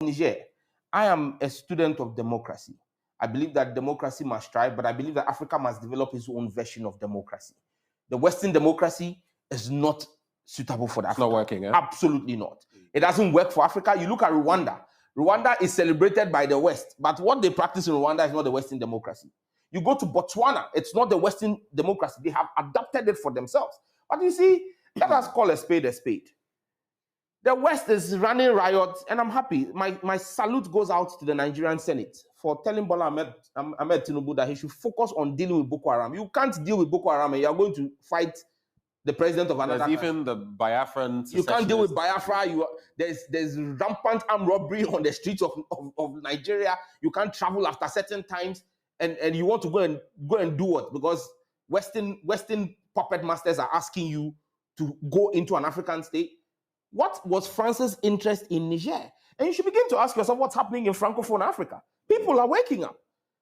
Niger, I am a student of democracy. I believe that democracy must strive, but I believe that Africa must develop its own version of democracy. The Western democracy is not suitable for Africa. It's not working, eh? Absolutely not. It doesn't work for Africa. You look at Rwanda. Rwanda is celebrated by the West, but what they practice in Rwanda is not the Western democracy. You go to Botswana, it's not the Western democracy. They have adopted it for themselves. But you see, let us call a spade a spade. The West is running riots, and I'm happy. My salute goes out to the Nigerian Senate for telling Bola Ahmed Tinubu that he should focus on dealing with Boko Haram. You can't deal with Boko Haram and you are going to fight the president of another country. Even the Biafran. You can't deal with Biafra. There's rampant armed robbery on the streets of Nigeria. You can't travel after certain times, and you want to go and do what? Because Western puppet masters are asking you to go into an African state. What was France's interest in Niger? And you should begin to ask yourself what's happening in Francophone Africa. People are waking up.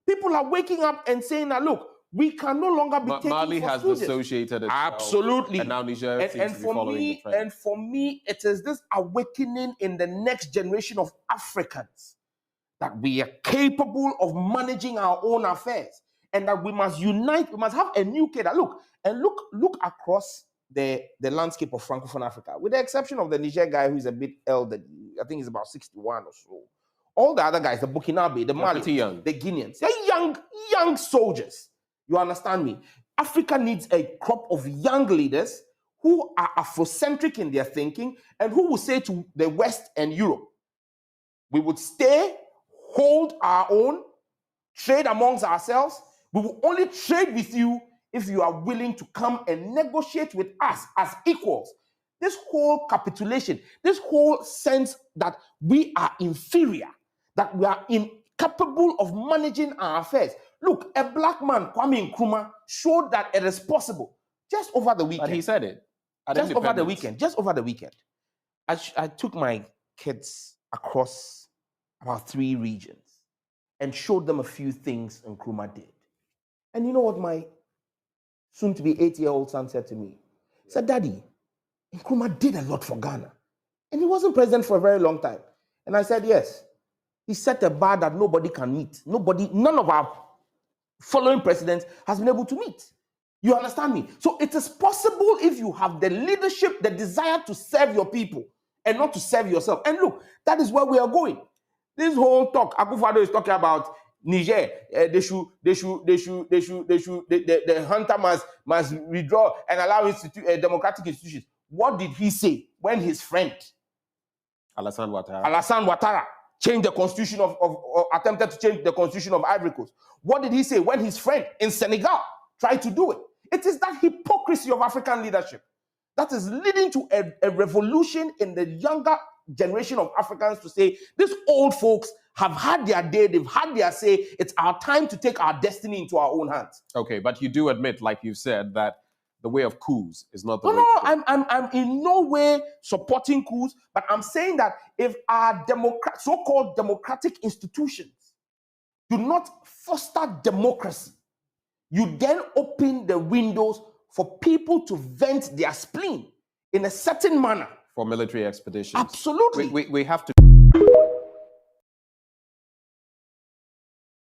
People are waking up and saying that, look, we can no longer be taken Mali for has stooges. Dissociated itself. Absolutely. And now Niger seems to be following the trend. And for me, it is this awakening in the next generation of Africans that we are capable of managing our own affairs and that we must unite. We must have a new cadre. Look across the landscape of Francophone Africa, with the exception of the Niger guy who is a bit elderly. I think he's about 61 or so. All the other guys, the Burkinabe, the Mali, the Guineans, they're young soldiers. You understand me? Africa needs a crop of young leaders who are Afrocentric in their thinking and who will say to the West and Europe, we would stay, hold our own, trade amongst ourselves. We will only trade with you if you are willing to come and negotiate with us as equals. This whole capitulation, this whole sense that we are inferior, that we are incapable of managing our affairs. Look, a black man, Kwame Nkrumah, showed that it is possible just over the weekend. But he said it. Just over the weekend. I took my kids across about 3 regions and showed them a few things Nkrumah did. And you know what my soon-to-be 8-year-old son said to me? He said, Daddy, Nkrumah did a lot for Ghana. And he wasn't president for a very long time. And I said, yes. He set a bar that nobody can meet. None of our following presidents has been able to meet. You understand me? So it is possible if you have the leadership, the desire to serve your people and not to serve yourself. And look, that is where we are going. This whole talk, Akufo-Addo is talking about Niger, the hunter must withdraw and allow democratic institutions. What did he say when his friend Alassane Ouattara changed the constitution attempted to change the constitution of Ivory Coast? What did he say when his friend in Senegal tried to do it? It is that hypocrisy of African leadership that is leading to a revolution in the younger generation of Africans to say, these old folks have had their day, they've had their say, it's our time to take our destiny into our own hands. Okay, but you do admit, like you said, that the way of coups is not the way. No, I'm in no way supporting coups, but I'm saying that if our so-called democratic institutions do not foster democracy, you then open the windows for people to vent their spleen in a certain manner. For military expeditions. Absolutely. We have to